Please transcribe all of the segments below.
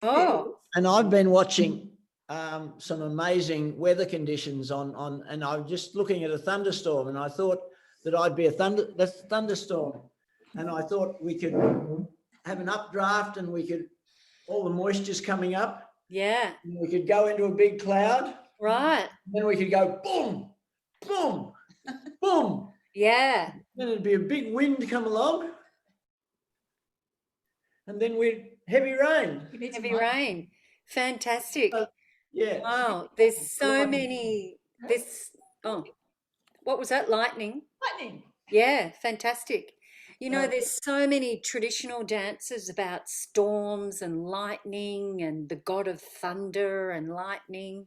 Oh, And I've been watching some amazing weather conditions and I'm just looking at a thunderstorm, and I thought that I'd be that's a thunderstorm, and I thought we could have an updraft, and all the moisture's coming up. yeah. And we could go into a big cloud. Right. Then we could go boom, boom, boom. Yeah. Then it'd be a big wind come along, and then we'd heavy rain. Heavy rain. Fantastic. Yeah. Wow. There's so many. Oh, what was that? Lightning. Lightning. Yeah, fantastic. You know, there's so many traditional dances about storms and lightning and the god of thunder and lightning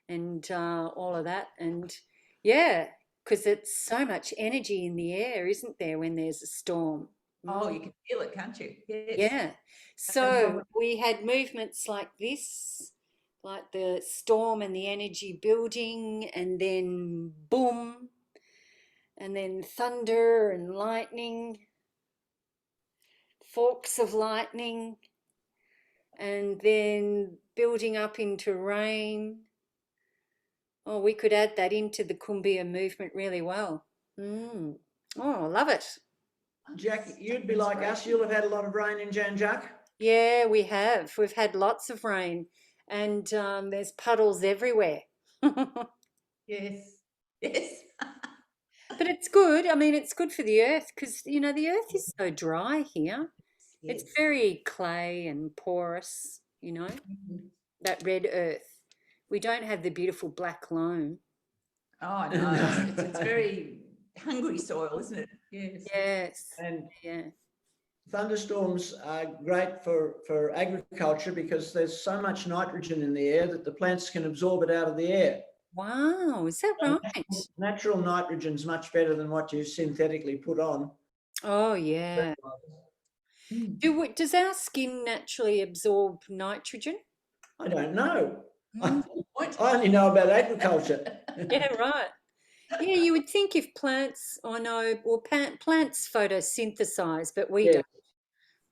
and all of that. And yeah, because it's so much energy in the air, isn't there, when there's a storm? Oh, you can feel it, can't you? Yes. Yeah. So we had movements like this, like the storm and the energy building, and then boom, and then thunder and lightning, forks of lightning, and then building up into rain. Oh, we could add that into the Cumbia movement really well. Oh, I love it. Jack, you'd be like us. You'll have had a lot of rain in Jan Jack. Yeah, we have. We've had lots of rain, and there's puddles everywhere. Yes. Yes. But it's good. I mean, it's good for the earth because, you know, the earth is so dry here. It's very clay and porous, you know, that red earth. We don't have the beautiful black loam. Oh, no. It's very hungry soil, isn't it? Yes. Yes. And Yeah. thunderstorms are great for agriculture because there's so much nitrogen in the air that the plants can absorb it out of the air. Wow, is that right? Natural nitrogen's much better than what you synthetically put on. Oh, yeah. Does our skin naturally absorb nitrogen? I don't know. Mm. I only know about agriculture. Yeah, right. Yeah, you would think if plants, I know, well, plants photosynthesize, but we Yes. don't.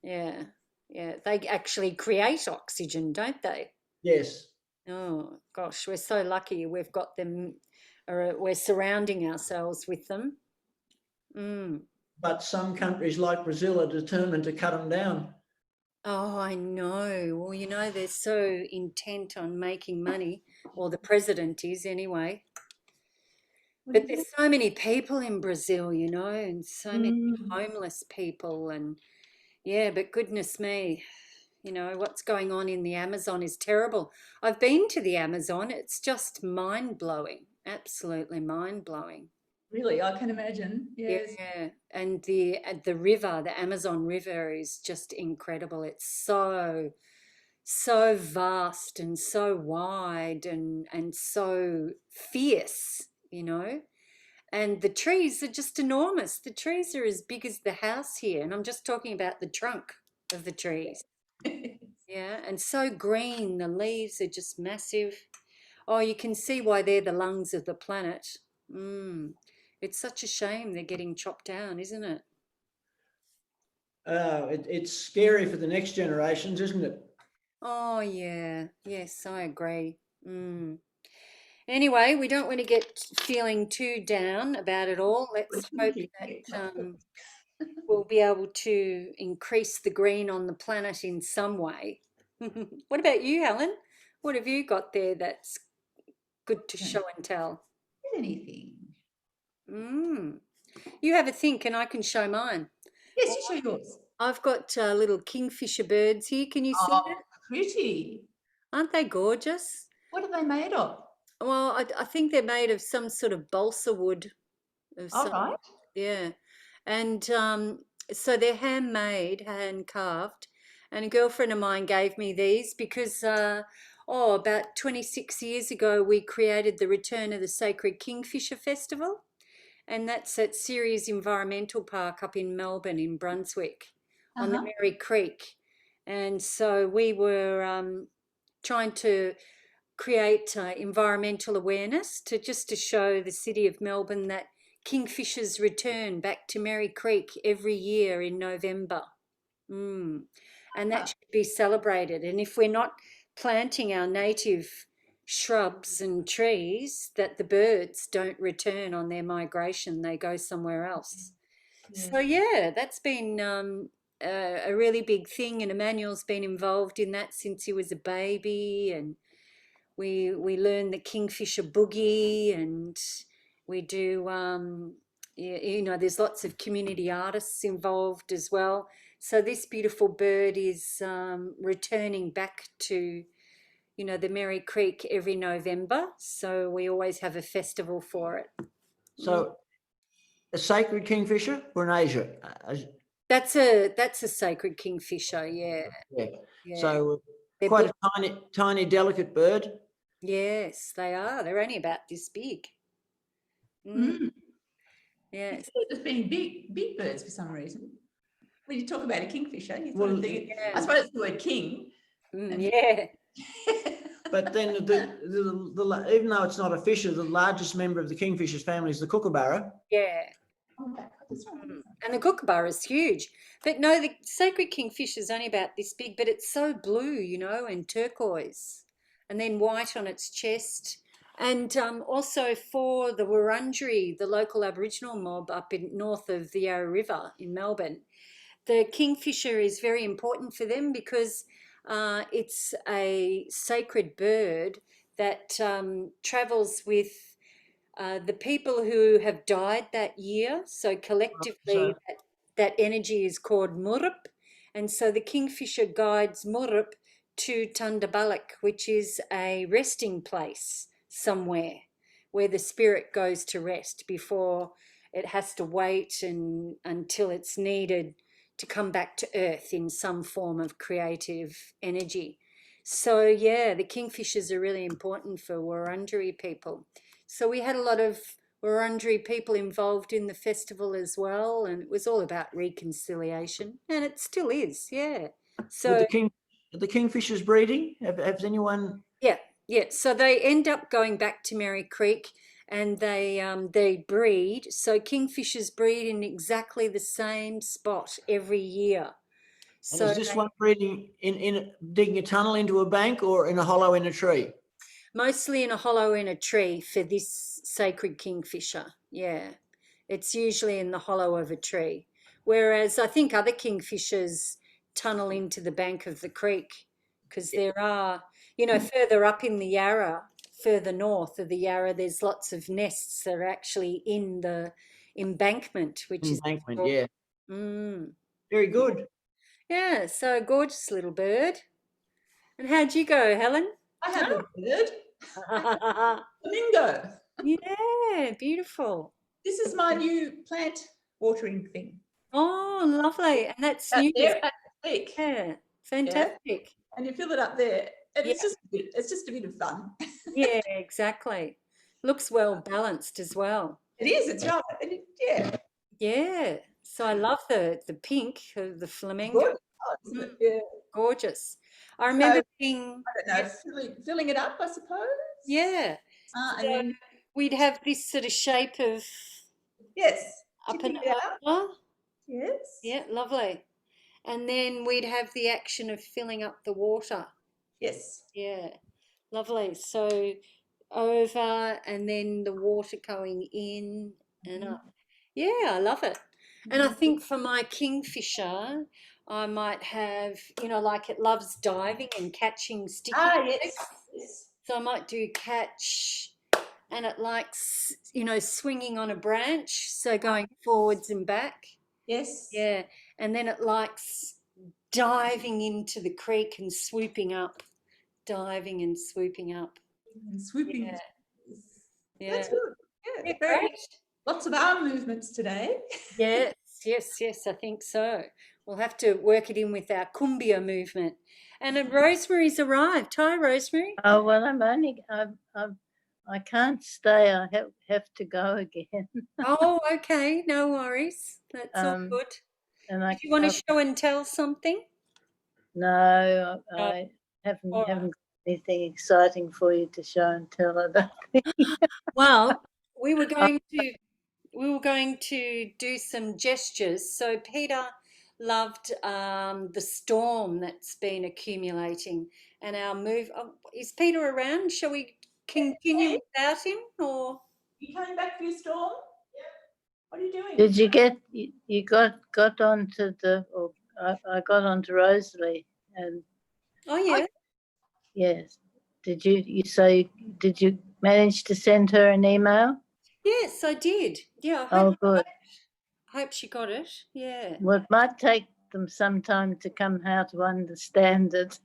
Yeah, yeah. They actually create oxygen, don't they? Yes. Oh, gosh, we're so lucky we've got them, or we're surrounding ourselves with them. But some countries like Brazil are determined to cut them down. Oh, I know. Well, you know, they're so intent on making money, or the president is anyway. But there's so many people in Brazil, you know, and so many homeless people, and yeah, but goodness me, you know, what's going on in the Amazon is terrible. I've been to the Amazon. It's just mind-blowing, absolutely mind-blowing. Really, I can imagine. Yes. Yeah, and the river, the Amazon River is just incredible. It's so vast and so wide and so fierce, you know. And the trees are just enormous. The trees are as big as the house here, and I'm just talking about the trunk of the trees. Yeah, and so green. The leaves are just massive. Oh, you can see why they're the lungs of the planet. It's such a shame they're getting chopped down, isn't it? It's scary for the next generations, isn't it? Oh, yeah. Yes, I agree. Anyway, we don't want to get feeling too down about it all. Let's hope that we'll be able to increase the green on the planet in some way. What about you, Helen? What have you got there that's good to show and tell? Anything. You have a think and I can show mine. Yes, you show yours. I've got little kingfisher birds here. Can you see that? Pretty. Aren't they gorgeous? What are they made of? Well, I think they're made of some sort of balsa wood. All right. Yeah. And so they're handmade, hand carved. And a girlfriend of mine gave me these because, about 26 years ago, we created the Return of the Sacred Kingfisher Festival. And that's at Ceres Environmental Park up in Melbourne, in Brunswick, on the Mary Creek. And so we were trying to create environmental awareness to show the city of Melbourne that kingfishers return back to Mary Creek every year in November. and that should be celebrated. And if we're not planting our native shrubs and trees, that the birds don't return on their migration, they go somewhere else. So yeah, that's been a really big thing, and Emmanuel's been involved in that since he was a baby, and we learn the Kingfisher boogie, and we do there's lots of community artists involved as well. So this beautiful bird is returning back to the Merry Creek every November, so we always have a festival for it. So a sacred kingfisher or an Asia? That's a sacred kingfisher, yeah. Yeah. So They're quite a tiny, delicate bird. Yes, they are. They're only about this big. Yes. There's been big birds for some reason. When you talk about a kingfisher, you sort Well, of think, yeah. I suppose it's the word king. Yeah. But then even though it's not a fisher, the largest member of the kingfishers family is the kookaburra. Yeah. And the kookaburra is huge. But no, the sacred kingfisher is only about this big, but it's so blue, and turquoise, and then white on its chest. And also for the Wurundjeri, the local Aboriginal mob up in north of the Yarra River in Melbourne, the kingfisher is very important for them because it's a sacred bird that travels with the people who have died that year. So collectively, that energy is called Murup. And so the kingfisher guides Murup to Tundabalak, which is a resting place somewhere where the spirit goes to rest before it has to wait until it's needed to come back to earth in some form of creative energy. So yeah, the kingfishers are really important for Wurundjeri people. So we had a lot of Wurundjeri people involved in the festival as well, and it was all about reconciliation, and it still is, yeah. So the kingfishers breeding, has anyone? Yeah. So they end up going back to Merry Creek, and they breed. So kingfishers breed in exactly the same spot every year. And So is this one breeding in digging a tunnel into a bank or in a hollow in a tree? mostly in a hollow in a tree for this sacred kingfisher. Yeah, it's usually in the hollow of a tree. Whereas I think other kingfishers tunnel into the bank of the creek because there are, further up in the Yarra, further north of the Yarra, there's lots of nests that are actually in the embankment, which Embankment, is yeah. Very good. Yeah, so gorgeous little bird. And how'd you go, Helen? I have a bird. Flamingo. Yeah, beautiful. This is my new plant watering thing. Oh, lovely. And that's Out new. there at the creek. Yeah, fantastic. And you fill it up there. And Yeah. it's just a bit of fun. Yeah, exactly. Looks well balanced as well. It is, it's right. And yeah. Yeah. So I love the pink of the flamingo. Gorgeous, isn't it? Yeah. Gorgeous. I remember So, being I don't know, filling it up, I suppose. Yeah. And then We'd have this sort of shape of yes, up and tipping it out. over. Yes. Yeah, lovely. And then we'd have the action of filling up the water. Yes. Yeah, lovely. So over and then the water going in and up. Yeah, I love it. And I think for my kingfisher, I might have, like it loves diving and catching sticky Yes. insects. So I might do catch, and it likes, swinging on a branch, so going forwards and back. Yes. Yeah, and then it likes diving into the creek and swooping up, diving and swooping up. And swooping. Yeah. Yeah. That's good. Yeah, Yeah, great. Lots of arm movements today. Yes, I think so. We'll have to work it in with our Cumbia movement. And Rosemary's arrived. Hi, Rosemary. Oh, well, I can't stay. I have to go again. Oh, okay. No worries. That's all good. And Do you want to show and tell something? No, I haven't got anything exciting for you to show and tell. I don't think. Well, we were going to do some gestures. So Peter loved the storm that's been accumulating and our move. Oh, is Peter around? Shall we continue without him or? You coming back for your storm? What are you doing? Did you get, you got onto or I got onto Rosalie and Oh, yeah. yes. Did did you manage to send her an email? Yes, I did. Yeah, Oh, good. I hope she got it. Yeah. Well, it might take them some time to come how to understand it.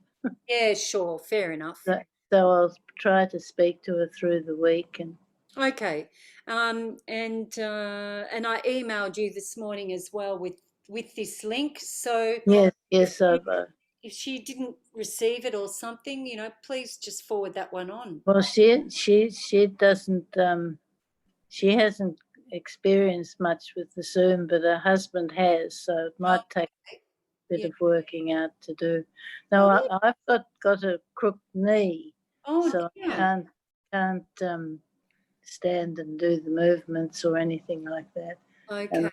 Yeah, sure. Fair enough. So I'll try to speak to her through the week. And Okay. And I emailed you this morning as well with this link. So yes, if she didn't receive it or something, please just forward that one on. well, she doesn't. She hasn't experienced much with the Zoom, but her husband has, so it might take a bit of working out to do. No, I've got a crooked knee, so I can't stand and do the movements or anything like that. Okay. And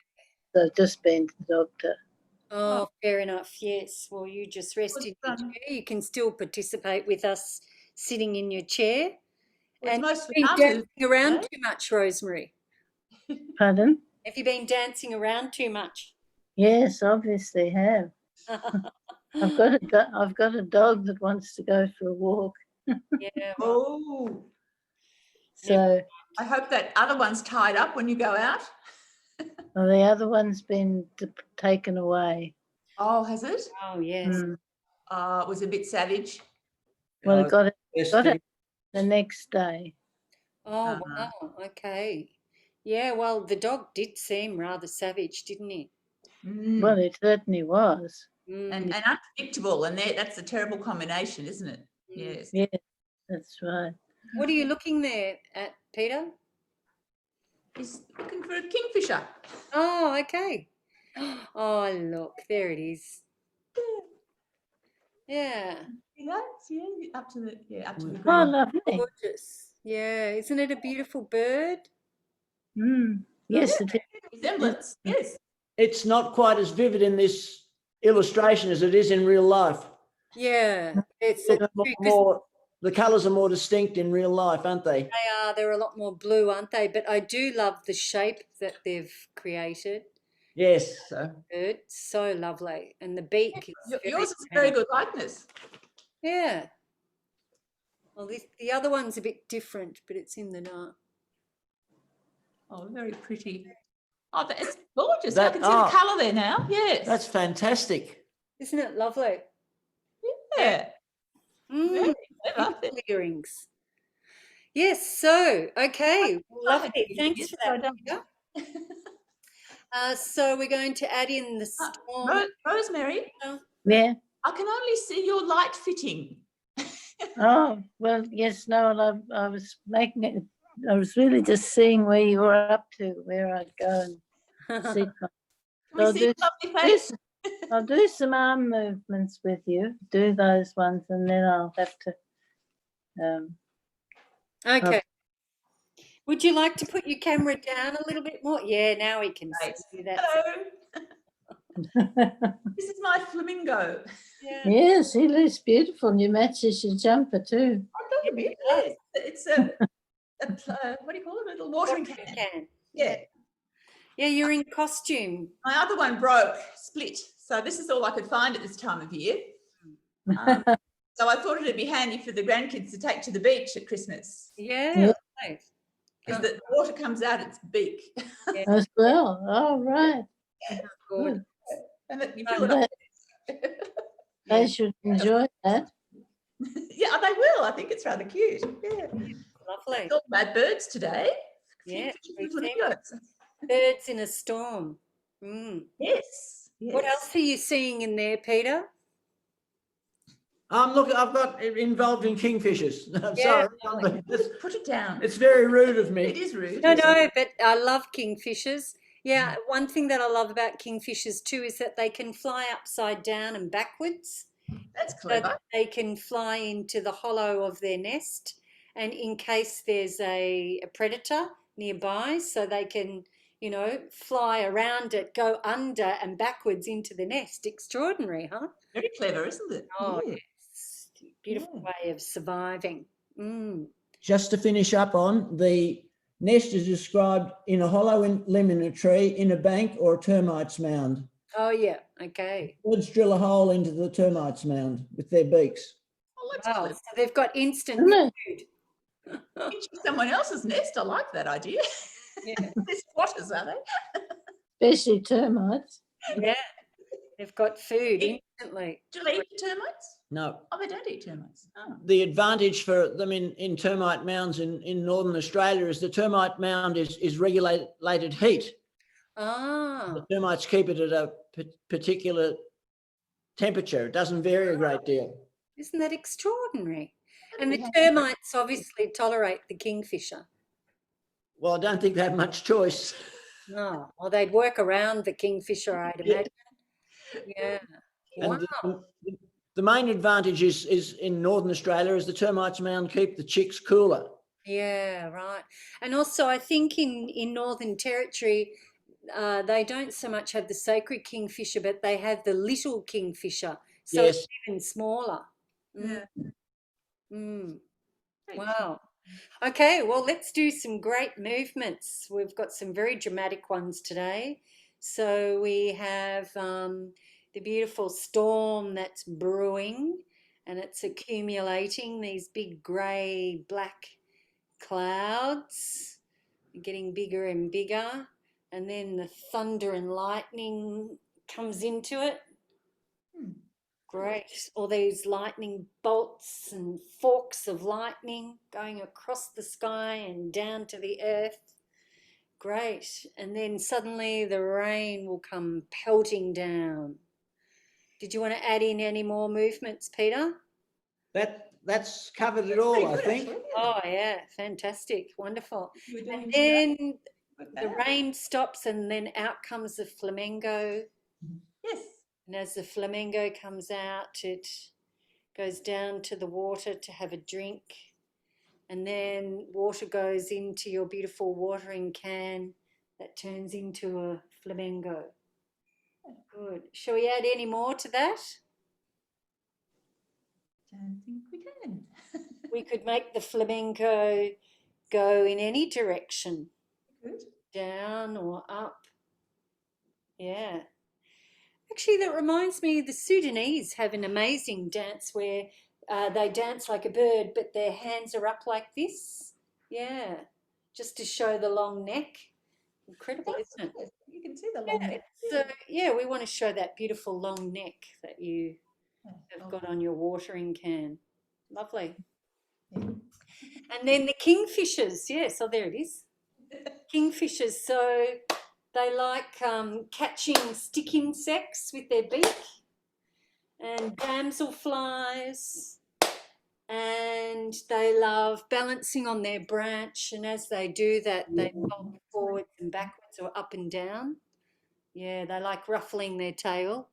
so I've just been to the doctor. Oh, fair enough. Yes. Well, you just rest in your chair. You can still participate with us sitting in your chair. And mostly been dancing around too much, Rosemary. Pardon? Have you been dancing around too much? Yes, obviously have. I've got a dog that wants to go for a walk. Yeah. Oh. So I hope that other one's tied up when you go out. well, the other one's been taken away. Oh, has it? Oh, yes. It was a bit savage. Well, it got it the next day. Oh, wow. Okay. Yeah, well, the dog did seem rather savage, didn't he? Well, it certainly was. And unpredictable, and that's a terrible combination, isn't it? Yes. Yeah, that's right. What are you looking there at, Peter? He's looking for a kingfisher. Oh, okay. Oh, look, there it is. Yeah. You know, up to the Oh, ground. lovely. Gorgeous. Yeah, isn't it a beautiful bird? Yes, it is. Resemblance, yes. It's not quite as vivid in this illustration as it is in real life. Yeah, it's The colours are more distinct in real life, aren't they? they're a lot more blue, aren't they? But I do love the shape that they've created. Yes. Bird, so lovely, and the beak is Yours is a very good likeness. Yeah. Well, the other one's a bit different, but it's in the dark. Oh, very pretty. Oh, it's gorgeous. I can see the colour there now. Yes. That's fantastic. Isn't it lovely? Yeah. Beautiful earrings. Yes, so, okay, lovely. Thanks for that. So we're going to add in the storm. Rosemary? Yeah. I can only see your light fitting. Oh, well, yes, no, I was making it. I was really just seeing where you were up to, where I'd go and see. I'll do some arm movements with you, do those ones, and then I'll have to. Okay. Would you like to put your camera down a little bit more? Yeah, now we can see that. Hello. This is my flamingo. Yeah. Yes, he looks beautiful, and you matches your jumper too. I thought it it's a what do you call it? A little watering can. Yeah. Yeah, you're in costume. My other one broke, split. So this is all I could find at this time of year. So I thought it'd be handy for the grandkids to take to the beach at Christmas. Yeah. Because the water comes out its beak. As well. Oh, right. Good. And you fill it up. They should enjoy that. Yeah, they will. I think it's rather cute. Yeah. Lovely. It's all about birds today. Yeah. Flamingos. Birds in a storm. Yes. What else are you seeing in there, Peter? Look, I've got involved in kingfishers. I'm sorry. Put it down. It's very rude of me. It is rude. No, but I love kingfishers. Yeah, one thing that I love about kingfishers too is that they can fly upside down and backwards. That's clever. So that they can fly into the hollow of their nest, and in case there's a predator nearby, so they can, you know, fly around it, go under and backwards into the nest. Extraordinary, huh? Very clever, isn't it? Oh, Yeah. yes. Beautiful Yeah. way of surviving. Mm. Just to finish up on, the nest is described in a hollow limb in a tree, in a bank, or a termites mound. Oh, yeah. Okay. Birds drill a hole into the termites mound with their beaks. Oh, that's Wow. clever. So they've got instant Isn't it? food. Into someone else's nest. I like that idea. Yeah. They're squatters, are they? Especially termites. Yeah. They've got food instantly. Do they eat termites? No, Oh, they don't eat termites. Oh. the advantage for them in termite mounds in northern Australia is the termite mound is regulated heat. Ah. The termites keep it at a particular temperature. It doesn't vary a great deal. Isn't that extraordinary? And the Yeah. termites obviously tolerate the kingfisher. Well, I don't think they have much choice. No, well, they'd work around the kingfisher, I'd Yeah. imagine. Yeah. Wow. And the main advantage is in northern Australia is the termites mound keep the chicks cooler. Yeah, right. And also, I think in Northern Territory, they don't so much have the sacred kingfisher, but they have the little kingfisher. So Yes. it's even smaller. Yeah. Mm. Great. Wow. Okay, well, let's do some great movements. We've got some very dramatic ones today. So we have the beautiful storm that's brewing, and it's accumulating these big grey black clouds, getting bigger and bigger, and then the thunder and lightning comes into it. Great. All these lightning bolts and forks of lightning going across the sky and down to the earth. Great. And then suddenly the rain will come pelting down. Did you want to add in any more movements, Peter? That's covered it all, I think. Oh, yeah. Fantastic. Wonderful. You were doing And some then great the work. rain stops, and then out comes the flamingo. Yes. And as the flamingo comes out, it goes down to the water to have a drink. And then water goes into your beautiful watering can that turns into a flamingo. Good. Shall we add any more to that? Don't think we can. We could make the flamingo go in any direction, Good. down or up. Yeah. Actually, that reminds me, the Sudanese have an amazing dance where they dance like a bird, but their hands are up like this. Yeah, just to show the long neck. Incredible, isn't it? Yes, you can see the long Yeah, neck. yeah, we want to show that beautiful long neck that you Yeah. have got on your watering can. Lovely. Yeah. And then the kingfishers, yes, oh, there it is. Kingfishers, so they like catching stick insects with their beak, and damselflies, and they love balancing on their branch, and as they do that, they bob forwards and backwards or up and down. Yeah, they like ruffling their tail.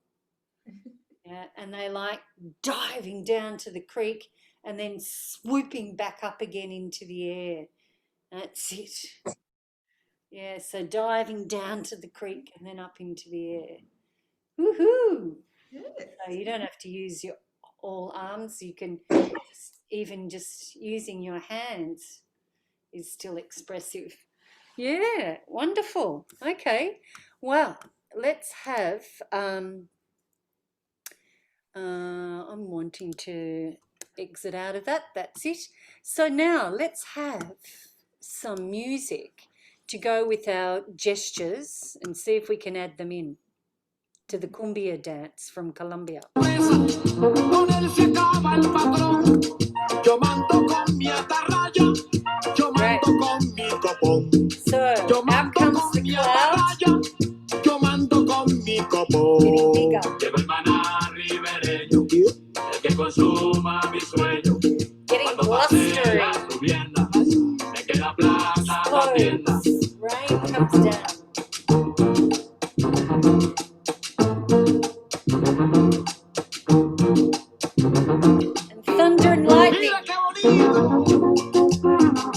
Yeah, and they like diving down to the creek and then swooping back up again into the air. That's it. Yeah, so diving down to the creek and then up into the air. Woohoo! Yes. So you don't have to use your all arms. You can even just using your hands is still expressive. Yeah, wonderful. Okay, well, let's have. I'm wanting to exit out of that. That's it. So now let's have some music to go with our gestures and see if we can add them in to the Cumbia dance from Colombia. Con él se acaba el patrón. Yo mando con mi atarraya. Yo mando con mi copón. So Yo out mando comes con the mi cloud, atarraya. Yo mando con mi getting copón. bigger, Llegó el maná ribereño, el que consuma mi sueño. getting Cuando pase blustery. la subienda, me queda plata la Slow. tienda. Rain comes down. And thunder and lightning. Mira qué bonito.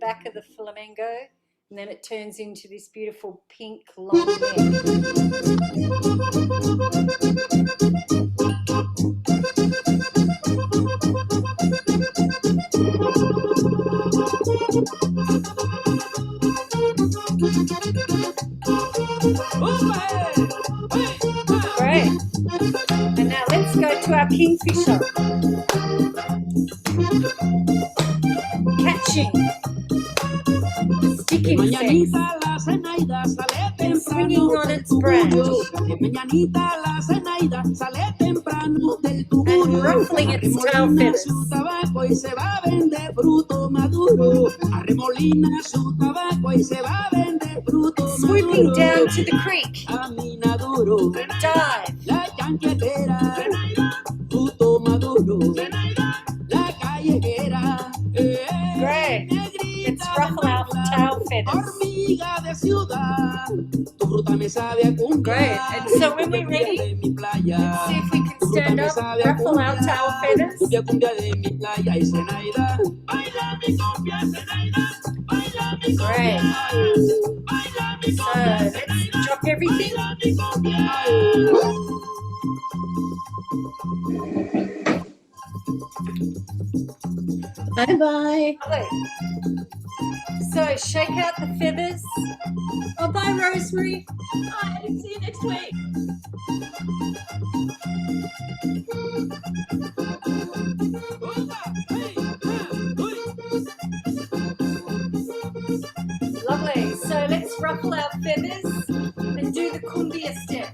back of the flamingo, and then it turns into this beautiful pink long neck. Great. And now let's go to our kingfisher. Catching. Stick insects. And swinging on its branch. And ruffling its tail feathers. Swooping down to the creek. Dive. Great. Let's ruffle our tail feathers. Great. And so when we're ready, let's see if we can stand up, ruffle our tail feathers. Great. So let's drop everything. Bye-bye. Lovely. So shake out the feathers. Oh, bye, Rosemary. Bye. See you next week. Lovely. So let's ruffle our feathers and do the Cumbia step.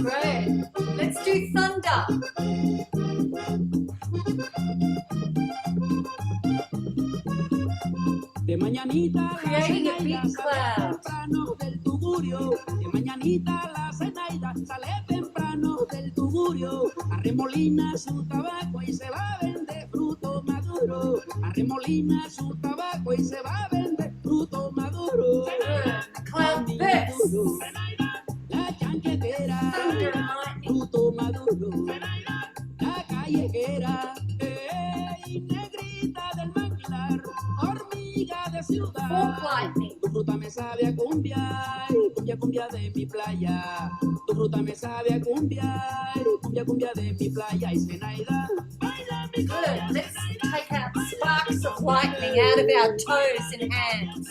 Great. Let's do thunder. Creating a big cloud. Cloud bursts. Thunder and lightning. Fork lightning. Good. Let's take out sparks of lightning out of our toes and hands.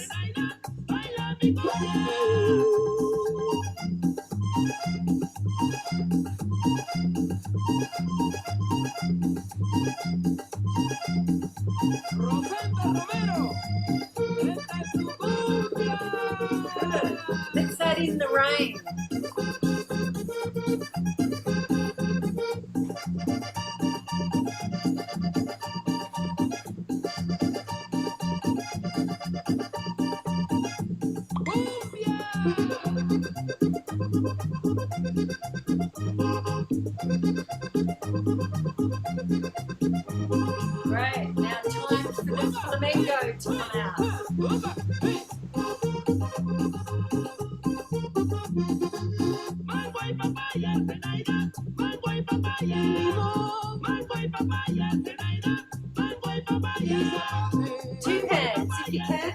Good. Let's add in the rain. Great. Now time for the flamingo to come out. Two hands if you can.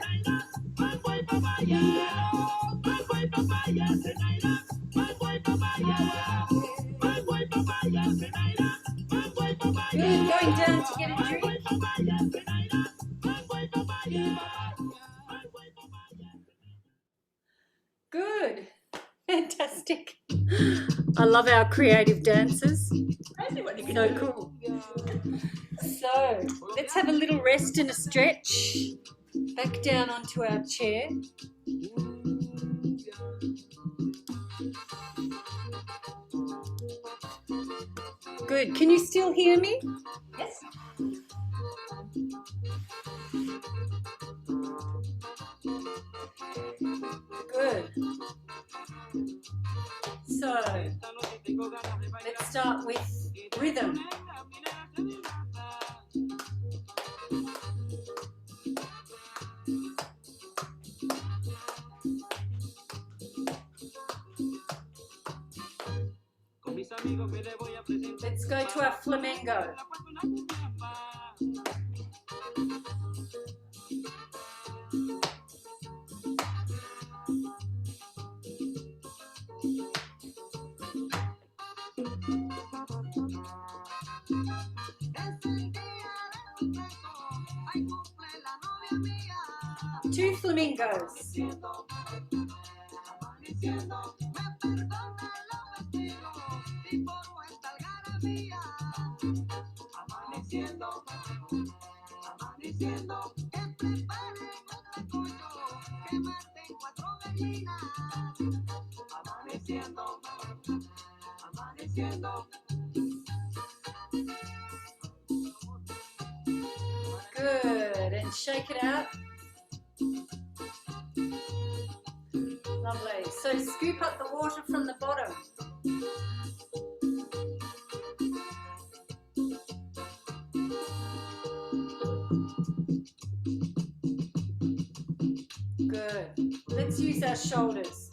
Good. Going down to get a drink. Good. Fantastic. I love our creative dancers. So cool. So let's have a little rest and a stretch. Back down onto our chair. Good. Can you still hear me? Yes. Good. So let's start with rhythm. Let's go to our flamenco. Two flamingos. Good, and shake it out. Lovely. So scoop up the water from the bottom. Good. Let's use our shoulders.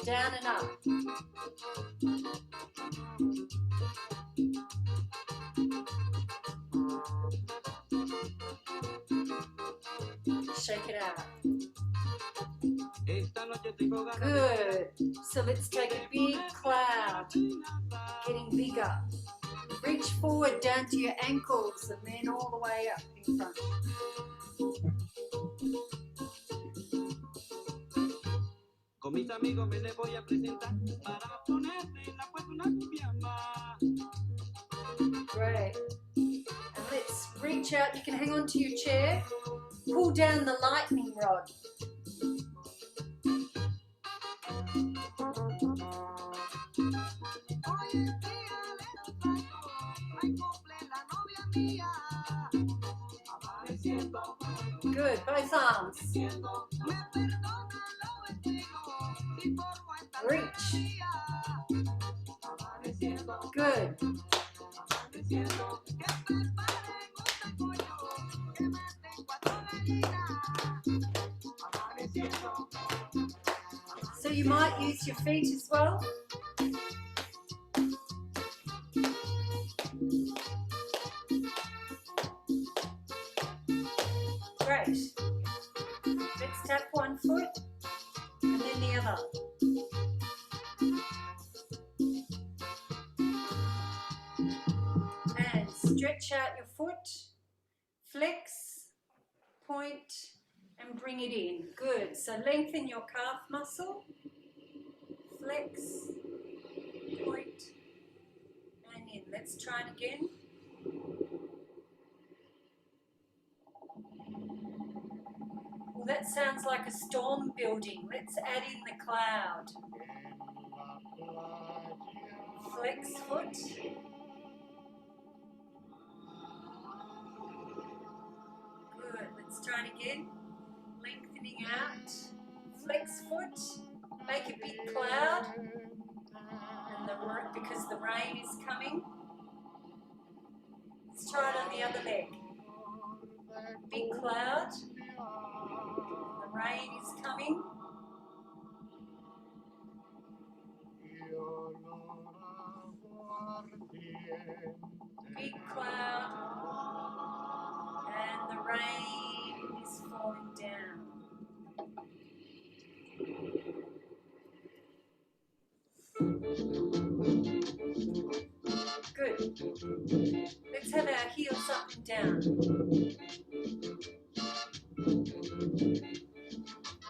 Down and up. Shake it out. Good. So let's take a big cloud, getting bigger. Reach forward down to your ankles and then all the way up in front. Con mis amigos me les voy a presentar para ponerle en la puerta una cumbia más. Great. And let's reach out. You can hang on to your chair. Pull down the lightning rod. Good, both arms. Reach. Good. So you might use your feet as well. Great. Let's tap one foot and then the other. And stretch out your foot, flex, point, and bring it in. Good. So lengthen your calf muscle, flex, point, and in. Let's try it again. Well, that sounds like a storm building. Let's add in the cloud. Flex foot. Good. Let's try it again. Lengthening out. Flex foot. Make a big cloud. And because the rain is coming. Let's try it on the other leg. Big cloud. The rain is coming. Big cloud. And the rain is falling down. Good. Let's have our heels up and down.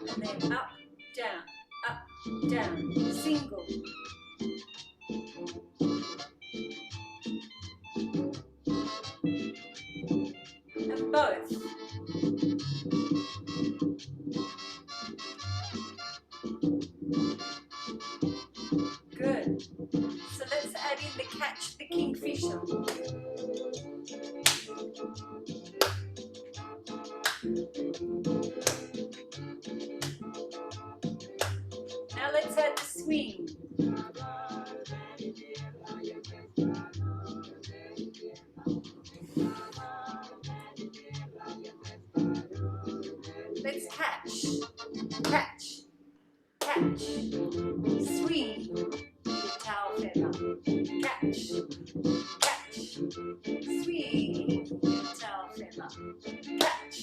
And then up, down, single. Catch, catch, swing your tail feather. Catch, catch, swing your tail feather. Catch,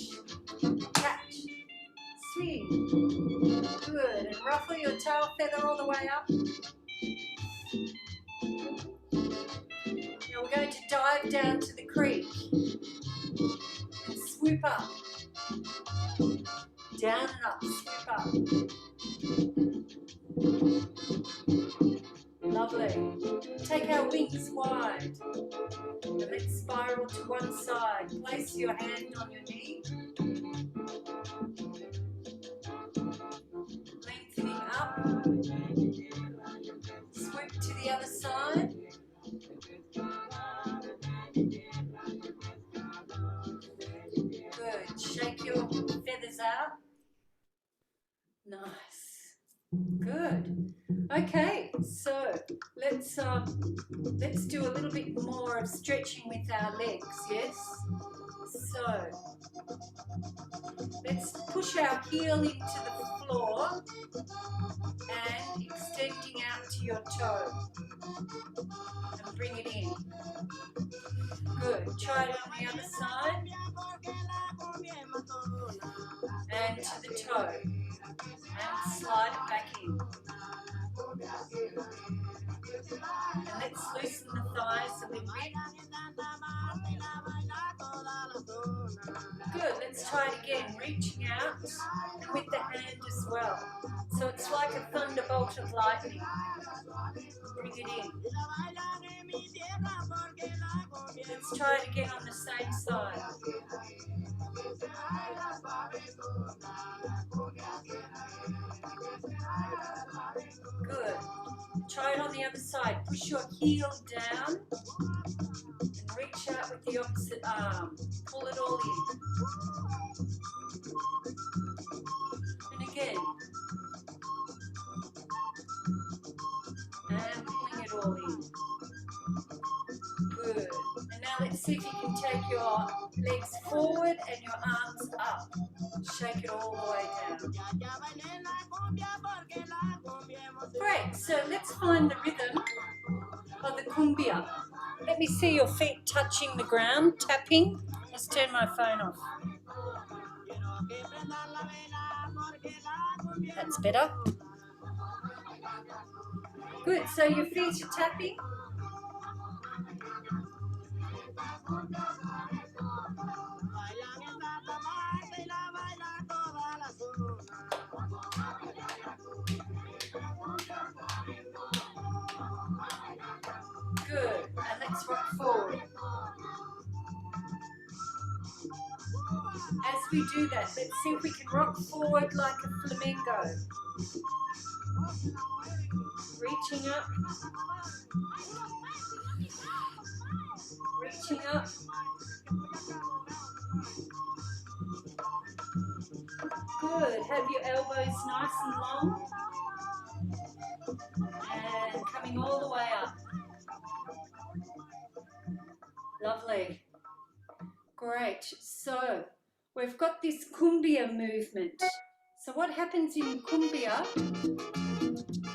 catch, swing. Good. And ruffle your tail feather all the way up. Now we're going to dive down to the creek and swoop up. Down and up, swoop up. Lovely. Take our wings wide and let's spiral to one side. Place your hand on your knee. Lengthening up. Swoop to the other side. Good. Shake your feathers out. Nice. Good. Okay, so let's do a little bit more of stretching with our legs, yes? So let's push our heel into the floor and extending out to your toe and bring it in. Good. Try it on the other side and to the toe and slide it back in. And let's loosen the thighs a little bit. Good, let's try it again, reaching out and with the hand as well. So it's like a thunderbolt of lightning. Bring it in. Let's try it again on the same side. Good. Try it on the other side. Push your heel down and reach out with the opposite arm. Pull it all in. And again. And pulling it all in. Good. And now let's see if you can take your legs forward and your arms up. Shake it all the way down. Great, so let's find the rhythm of the cumbia. Let me see your feet touching the ground, tapping. Let's turn my phone off. That's better. Good, so your feet are tapping. Good, and let's rock forward. As we do that, let's see if we can rock forward like a flamingo. Reaching up. Reaching up. Good, have your elbows nice and long. And coming all the way up. Lovely. Great. So we've got this cumbia movement. So what happens in cumbia,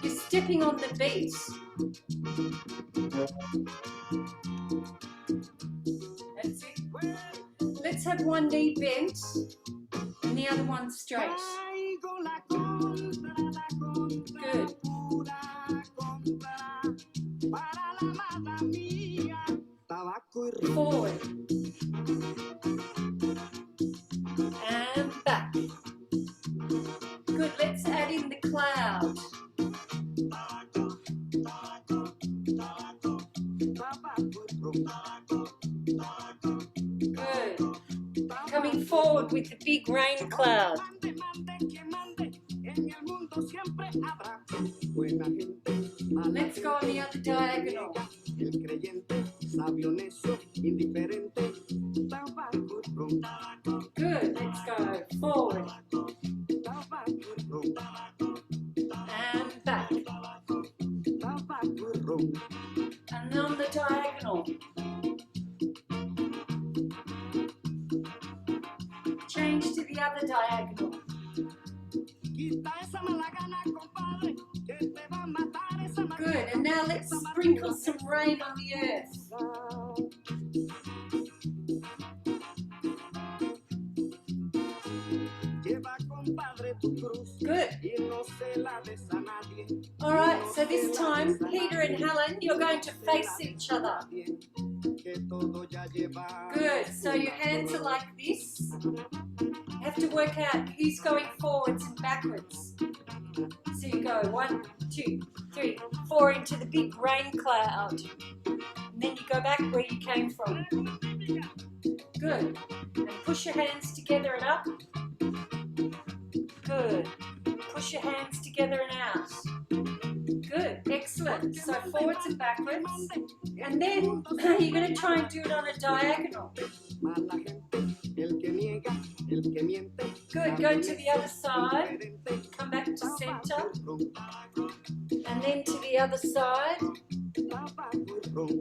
you're stepping on the beat. That's it. Let's have one knee bent and the other one straight. Good. Forward. And back. Good, let's add in the cloud. Good. Coming forward with the big rain cloud. Let's go on the other diagonal. Good, let's go forward. And back. And on the diagonal. Change to the other diagonal. Good, and now let's sprinkle some rain on the earth. Good. All right, so this time, Peter and Helen, you're going to face each other. Good, so your hands are like this. You have to work out who's going forwards and backwards. So you go 1, 2, 3, 4 into the big rain cloud. And then you go back where you came from. Good. And push your hands together and up. Good. Push your hands together and out. Good. Excellent. So forwards and backwards. And then you're going to try and do it on a diagonal. Good. Go to the other side. Come back to center. And then to the other side.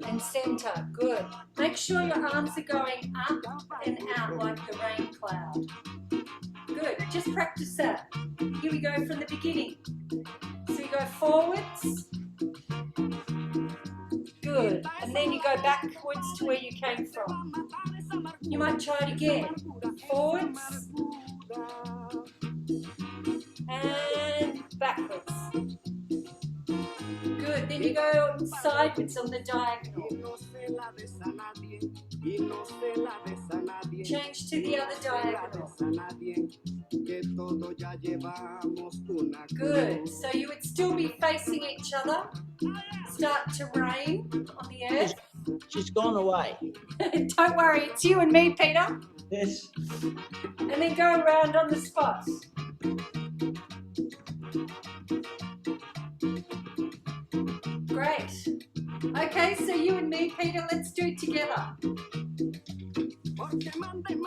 And center. Good. Make sure your arms are going up and out like the rain cloud. Good. Just practice that. Here we go from the beginning. So you go forwards. Good. And then you go backwards to where you came from. You might try it again. Forwards. And backwards. Good. Then you go sideways on the diagonal. Change to the other diagonal. Good. So you would still be facing each other. Start to rain on the earth. She's gone away. Don't worry, it's you and me, Peter. Yes. And then go around on the spot. Great. Okay, so you and me, Peter, let's do it together.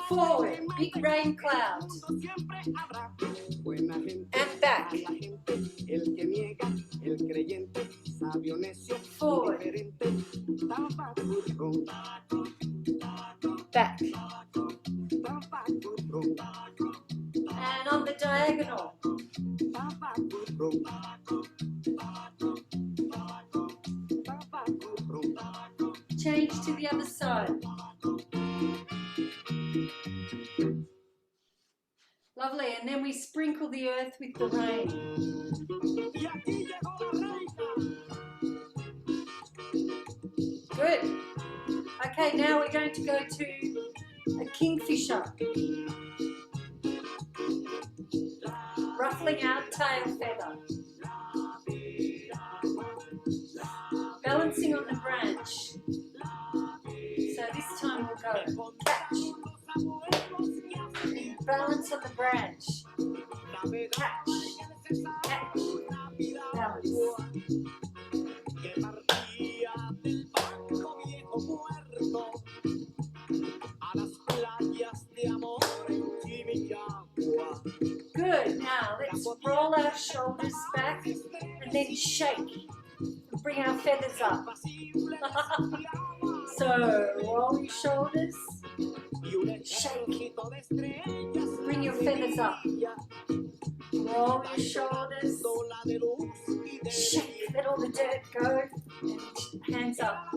Forward, big rain cloud. And back. Forward. Back. And on the diagonal. Change to the other side. Lovely, and then we sprinkle the earth with the rain. Good. Okay, now we're going to go to a kingfisher. Ruffling out tail feather. Balancing on the branch. So this time we'll go catch. Balance on the branch. Catch. Catch. Balance. Good. Now let's roll our shoulders back and then shake. And bring our feathers up. So roll your shoulders. Shake. Bring your feathers up. Roll your shoulders. Shake. Let all the dirt go. And hands up.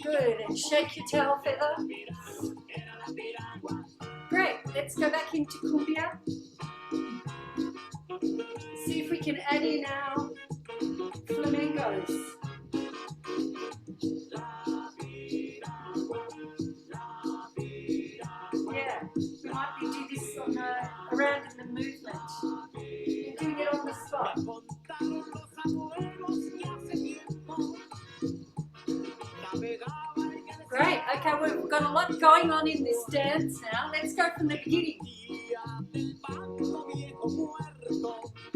Good. And shake your tail feather. Great. Let's go back into Cumbia. See if we can add in our flamingos. Yeah, we might be doing this on around in the movement. You're doing it on the spot. Great. Okay, we've got a lot going on in this dance now. Let's go from the beginning.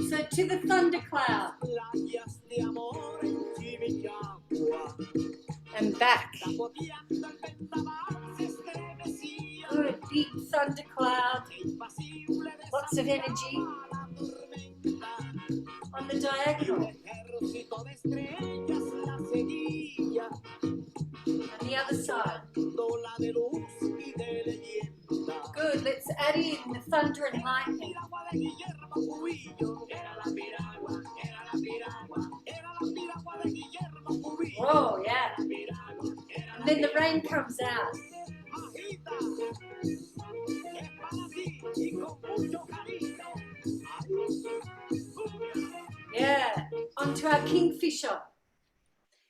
So to the thundercloud. And back. Good, big thundercloud. Lots of energy. On the diagonal. And the other side. add in the thunder and lightning. Whoa, yeah. And then the rain comes out. Yeah, onto our Kingfisher.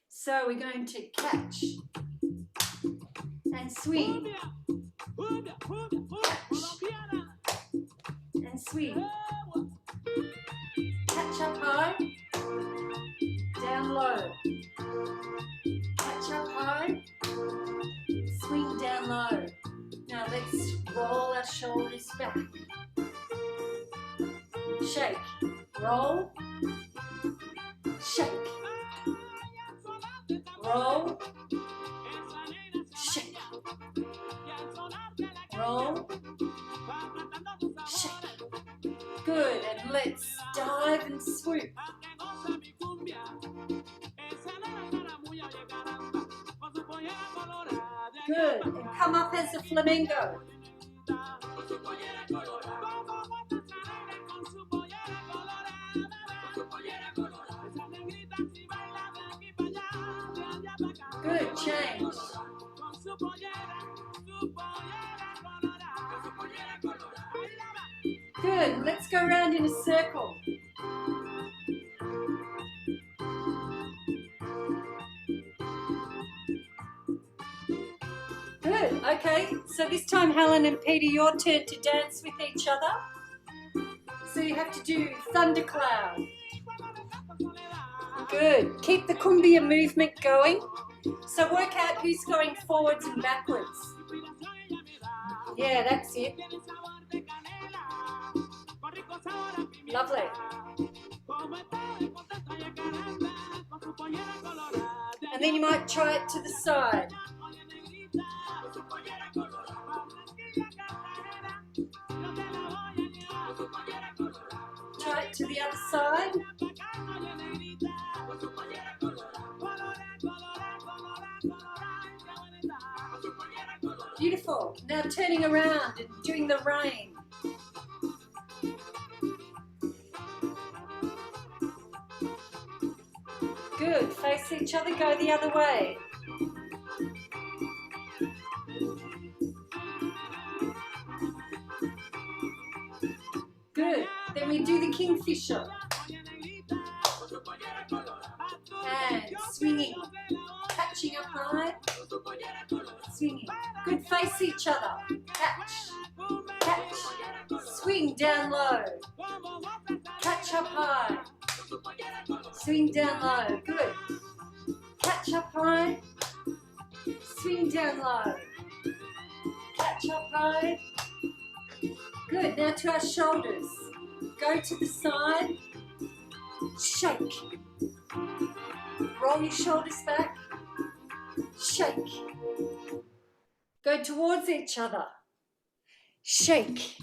So we're going to catch and swing, catch and swing, catch up high, down low, catch up high, swing down low. Now let's roll our shoulders back, shake, roll, shake, roll, shake, roll, shake. Good, and let's dive and swoop. Good, and come up as a flamingo. Good, change. Good, let's go around in a circle. Good, okay, so this time Helen and Peter, your turn to dance with each other. So you have to do thundercloud. Good, keep the cumbia movement going. So work out who's going forwards and backwards. Yeah, that's it. Lovely. And then you might try it to the side. Try it to the other side. Beautiful. Now turning around and doing the rain. Good. Face each other, go the other way. Good. Then we do the Kingfisher. And swinging. Catching up high. Swinging. Good. Face each other. Catch. Catch. Swing down low. Catch up high. Swing down low. Good. Catch up high. Swing down low. Catch up high. Good. Now to our shoulders. Go to the side. Shake. Roll your shoulders back. Shake. Go towards each other. Shake.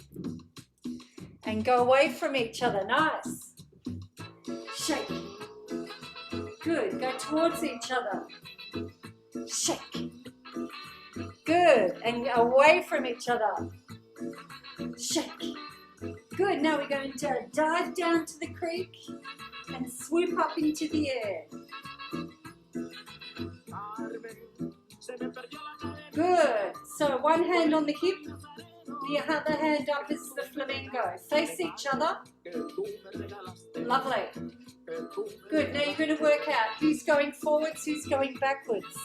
And go away from each other. Nice. Shake. Good. Go towards each other. Shake. Good. And away from each other. Shake. Good. Now we're going to dive down to the creek and swoop up into the air. Good. So one hand on the hip, the other hand up as the flamingo. Face each other. Lovely. Good. Now you're going to work out who's going forwards, who's going backwards.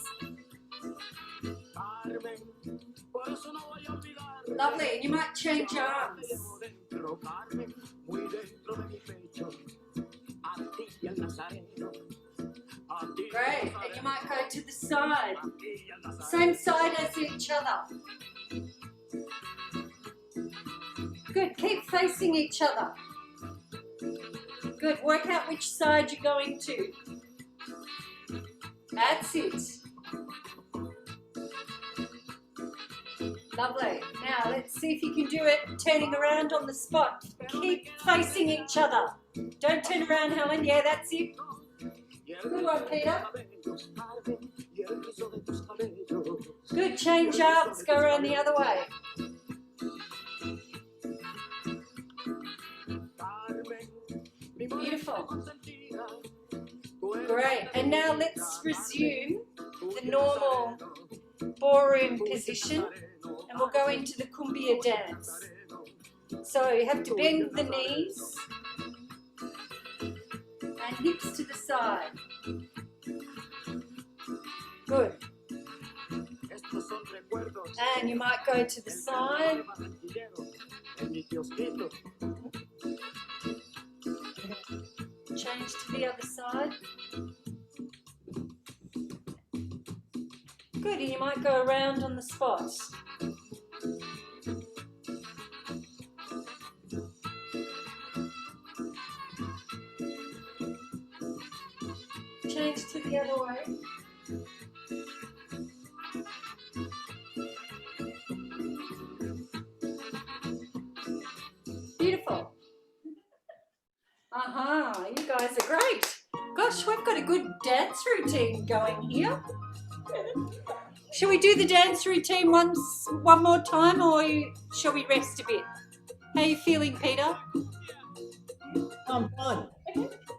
Lovely. And you might change arms. Great. And you might go to the side. Same side as each other. Good. Keep facing each other. Good. Work out which side you're going to. That's it. Lovely. Now let's see if you can do it turning around on the spot. Keep facing each other. Don't turn around, Helen. Yeah, that's it. Good one, Peter. Good. Change arms. Go around the other way. Beautiful. Great. And now let's resume the normal ballroom position and we'll go into the Cumbia dance. So you have to bend the knees and hips to the side. Good. And you might go to the side. Change to the other side. Good, and you might go around on the spot. Change to the other way. Beautiful. You guys are great. Gosh, we've got a good dance routine going here. Shall we do the dance routine one more time, or shall we rest a bit? How are you feeling, Peter? I'm fine.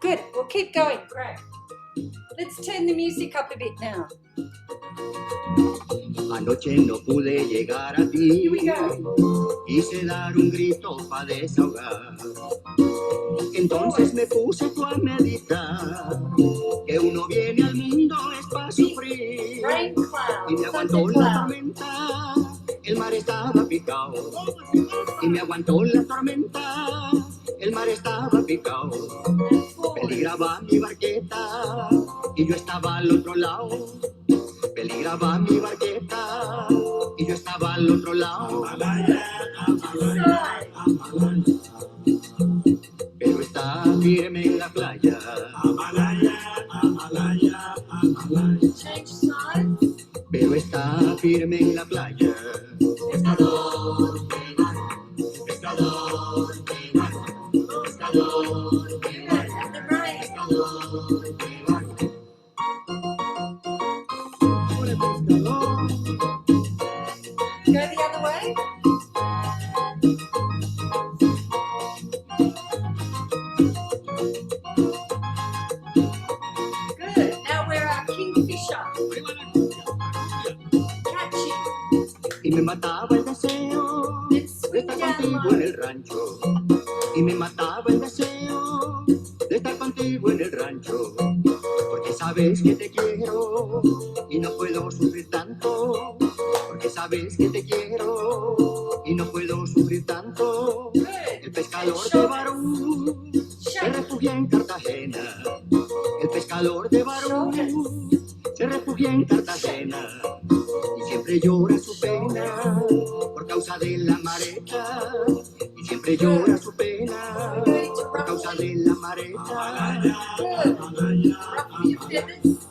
Good, we'll keep going. Great. Let's turn the music up a bit now. Anoche no pude llegar a ti, Here we go. quise dar un grito para desahogar. Entonces me puse a meditar, que uno viene al mundo es para sufrir. Rain cloud. Y me aguantó la tormenta, el mar estaba picado. Y me aguantó la tormenta, el mar estaba picado. Peligraba mi barqueta y yo estaba al otro lado. Peligraba mi barqueta y yo estaba al otro lado. Pero está firme en la playa. Change sides. Pero está firme en la playa. Pescador, pescador, pescador. Good, and the rain. Go the other way. Good. Now we're our Kingfisher. Catching. Y me mataba el deseo Then de swing estar down contigo low. en el rancho. Y me mataba el deseo de estar contigo en el rancho. Porque sabes que te quiero y no puedo sufrir tanto. Porque sabes que te quiero y no puedo sufrir tanto. Good. El pescador de Barú se Shake. refugia en Cartagena. El pescador de Barú se refugia en Cartagena. Y siempre llora su pena por causa de la mareta. Y siempre llora su pena por causa de la mareta. Good. Ruffle your feathers.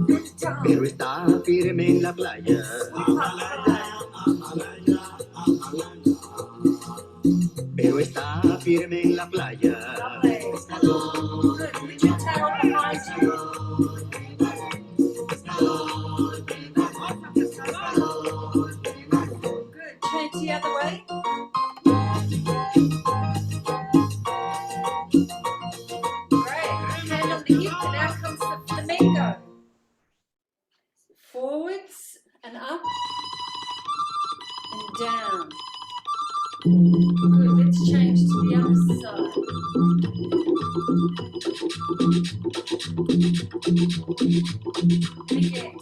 Good time. Pero está firme en la playa. Pero está firme en la playa. Lovely. Good. Put your tail behind you. Good. Change the other way. Great. Hand on the hip, and out comes the Flamingo. Forwards and up and down. Good. Let's change to the other side. Again.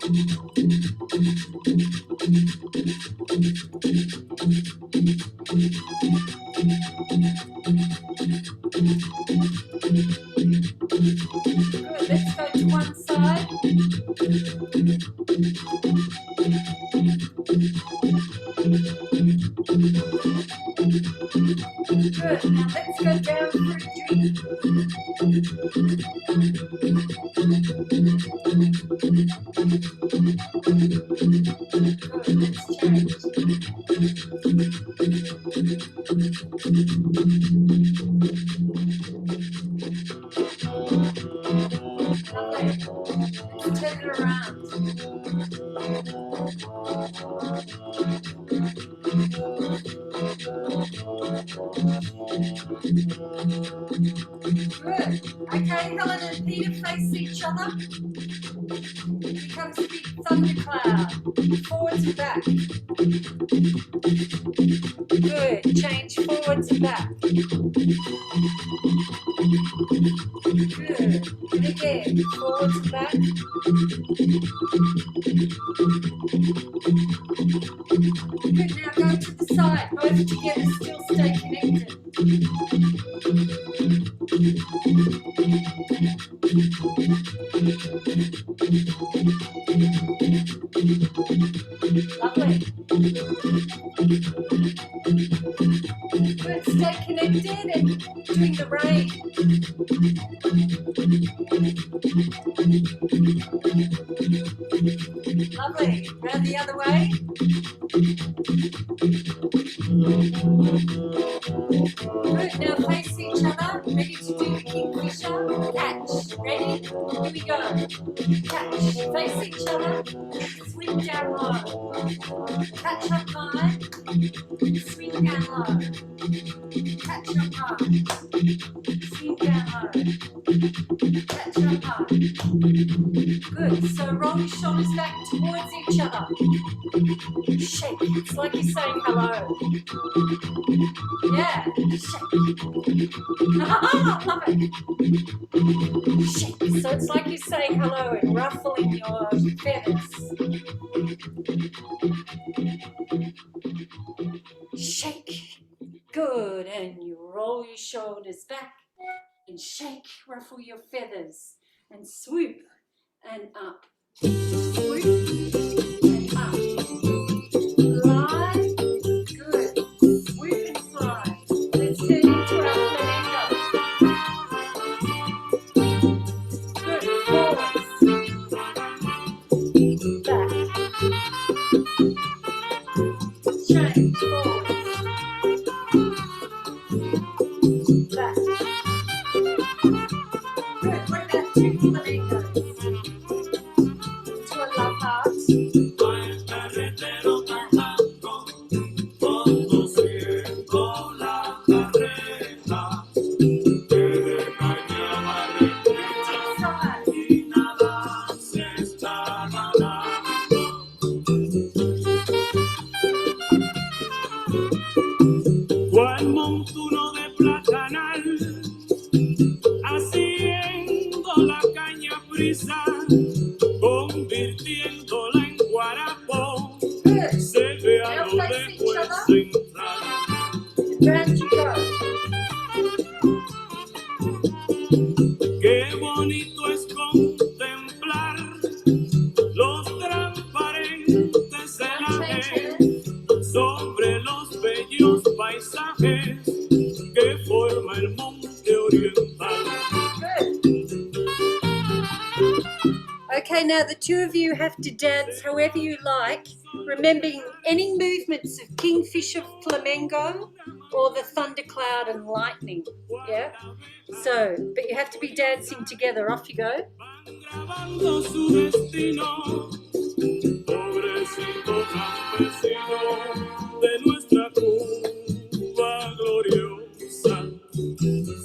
Good. Let's go to one side. Good. Now let's go down through Dreessens. Good. Let's change. Lovely. Let's turn it around. Good. Okay, Helen and Peter face each other. Here comes a big thundercloud. Forwards and back. Good. Change forwards and back. Good. And again, forwards and back. Good. Now go to the side. Both together. Still stay connected. Lovely. Good. Stay connected and doing the rain. Lovely. Round the other way. Good. Now face each other. Ready to do the Kingfisher. Catch. Ready? Here we go. Catch. Face each other. Swing down low. Catch up high. Swing down low. Catch up high. Swing down low. Catch up high. Good. So roll your shoulders back towards each other. Shake. It's like you're saying hello. Yeah. Shake. Love it. Shake. So it's like you're saying hello and ruffling your feathers. Shake. Good. And you roll your shoulders back and shake, ruffle your feathers and swoop and up. Swoop and up. Glide. Good. Swoop and fly. Let's turn into our flamingo. Good. Forwards. Back. Change. Forwards. Back. Good. What about two flamingos? To a love heart. Cual montuno de platanal, haciendo la caña prisa, convirtiéndola en guarapo, Good. se ve a Now lo face each lejos other. central. Round you go. Qué bonito es contemplar los transparentes celajes sobre los bellos paisajes que forma el monte oriental. Good. Okay, now the two of you have to dance however you like, remembering any movements of Kingfisher, Flamingo, or the thundercloud and lightning. Yeah? So, but you have to be dancing together. Off you go. Grabando su destino, pobrecito campesino de nuestra Cuba gloriosa.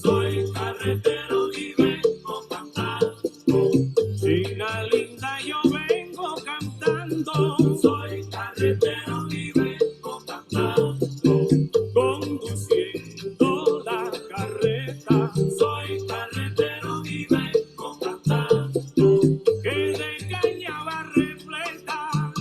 Soy carretero y vengo cantando, China linda yo vengo cantando. Soy carretero y vengo cantando, conduciendo la carreta. Soy carretero y vengo cantando, que de caña va repleta.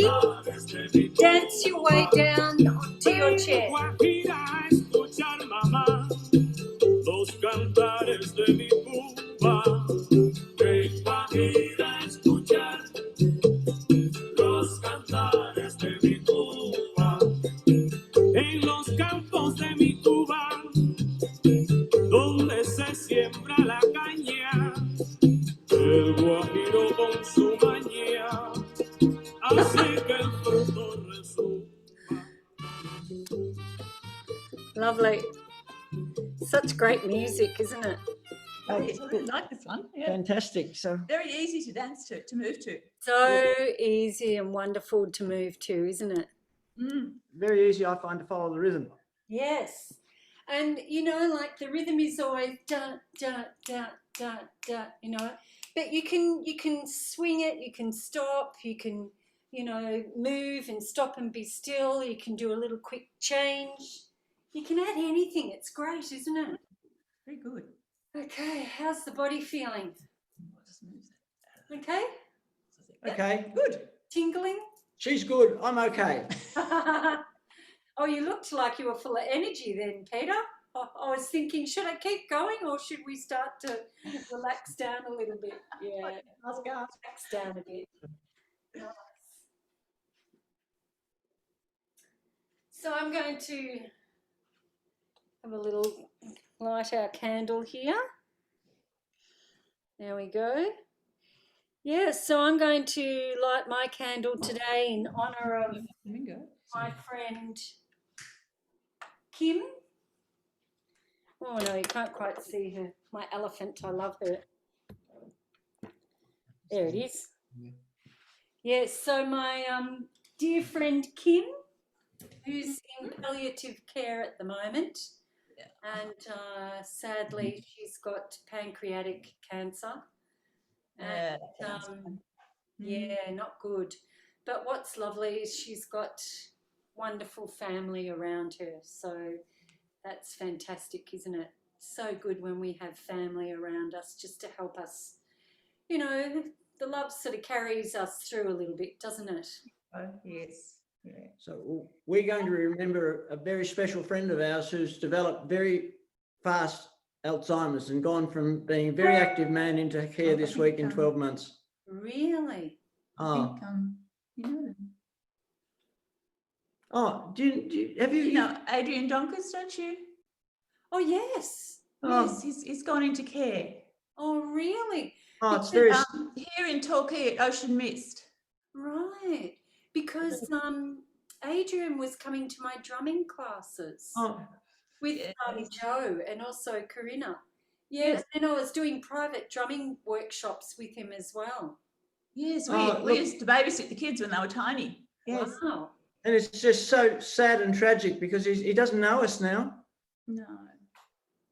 ready? Dance your way down onto your chair. Guajira a escuchar, mamá, los cantares de mi Cuba. Ven, Guajira a escuchar los cantares de mi Cuba. En los campos de mi Cuba, donde se siembra la caña, el guajiro con su maña hace que el fruto resuma. Lovely. Such great music, isn't it? Oh, yes, I really like this one. Yeah. Fantastic. So Very easy to dance to move to. So easy and wonderful to move to, isn't it? Mm. very easy, I find, to follow the rhythm. Yes. And, you know, like the rhythm is always da, da, da, da, da, you know. But you can swing it, you can stop, you can, you know, move and stop and be still. You can do a little quick change. You can add anything. It's great, isn't it? Very good. Okay, how's the body feeling? Just moves it. Okay? Yeah, Okay. good. Tingling? She's good. I'm okay. Oh, you looked like you were full of energy then, Peter. I was thinking, should I keep going or should we start to relax down a little bit? Yeah, Let's go. relax down a bit. Nice. So I'm going to have a little light our candle here. There we go. Yeah, so I'm going to light my candle today in honour of Flamingo. my friend Kim. Oh no, you can't quite see her. My elephant, I love her. There it is. Yes, so my dear friend Kim, who's in palliative care at the moment, and sadly she's got pancreatic cancer. Yeah. And, yeah, not good. But what's lovely is she's got wonderful family around her. So that's fantastic, isn't it? So good when we have family around us just to help us. You know, the love sort of carries us through a little bit, doesn't it? Oh, yes. Yeah. So we're going to remember a very special friend of ours who's developed very fast Alzheimer's and gone from being a very active man into care this week in 12 months. Really? I think, you know them. Oh, do you have you? You know Adrian Donkers, don't you? Oh, yes. Yes, he's gone into care. Oh, really? Oh, it's very. Here in Torquay at Ocean Mist. Right. Because Adrian was coming to my drumming classes with Joe and also Corinna. Yes, and I was doing private drumming workshops with him as well. Yes, we used to babysit the kids when they were tiny. Yes. Wow. And it's just so sad and tragic because he doesn't know us now. No.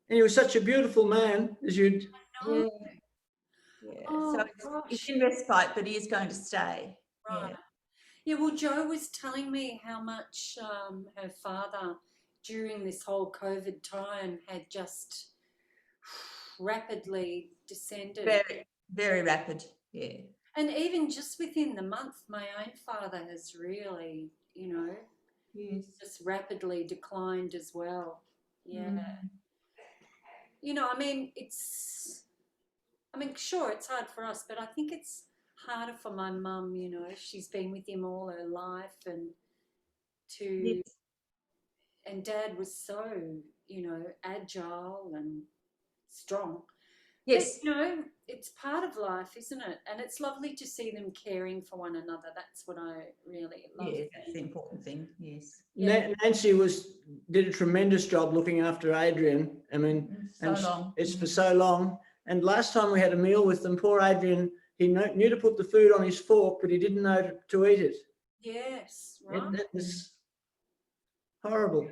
And he was such a beautiful man, as you'd. Yeah. Yeah. Oh, so it's in respite, but he is going to stay. Right. Yeah, well, Joe was telling me how much her father during this whole COVID time had just rapidly descended. Very, very rapid. Yeah. And even just within the month, my own father has really, you know, just rapidly declined as well. Yeah. You know, I mean, sure, it's hard for us, but I think it's harder for my mum, you know. She's been with him all her life and Dad was so, you know, agile and strong. Yes. But, you know, it's part of life, isn't it? And it's lovely to see them caring for one another. That's what I really love. Yeah, that's the important thing, yes. Yeah. Nancy did a tremendous job looking after Adrian. I mean, it's for so long. And last time we had a meal with them, poor Adrian, he knew to put the food on his fork, but he didn't know to eat it. Yes, right. That was horrible.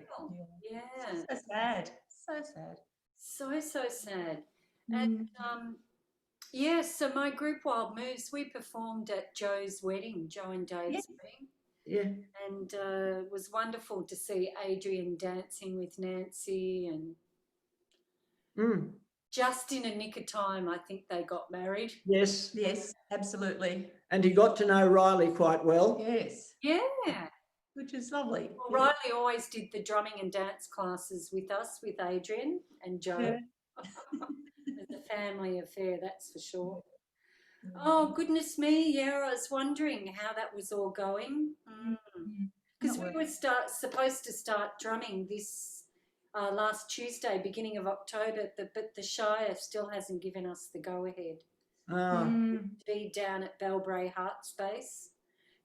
Yeah. So sad. So sad. So sad. And so my group Wild Moves, we performed at Joe's wedding, Joe and Dave's wedding. Yeah. And it was wonderful to see Adrian dancing with Nancy and just in a nick of time, I think they got married. Yes. Yes, absolutely. And he got to know Riley quite well. Yes, Yeah. which is lovely. Well, Yeah. Riley always did the drumming and dance classes with us, with Adrian and Joe. Yeah. It's a family affair, that's for sure. Oh, goodness me. Yeah, I was wondering how that was all going. Because we were supposed to start drumming this last Tuesday, beginning of October, but the Shire still hasn't given us the go-ahead to be down at Belbray Heart Space.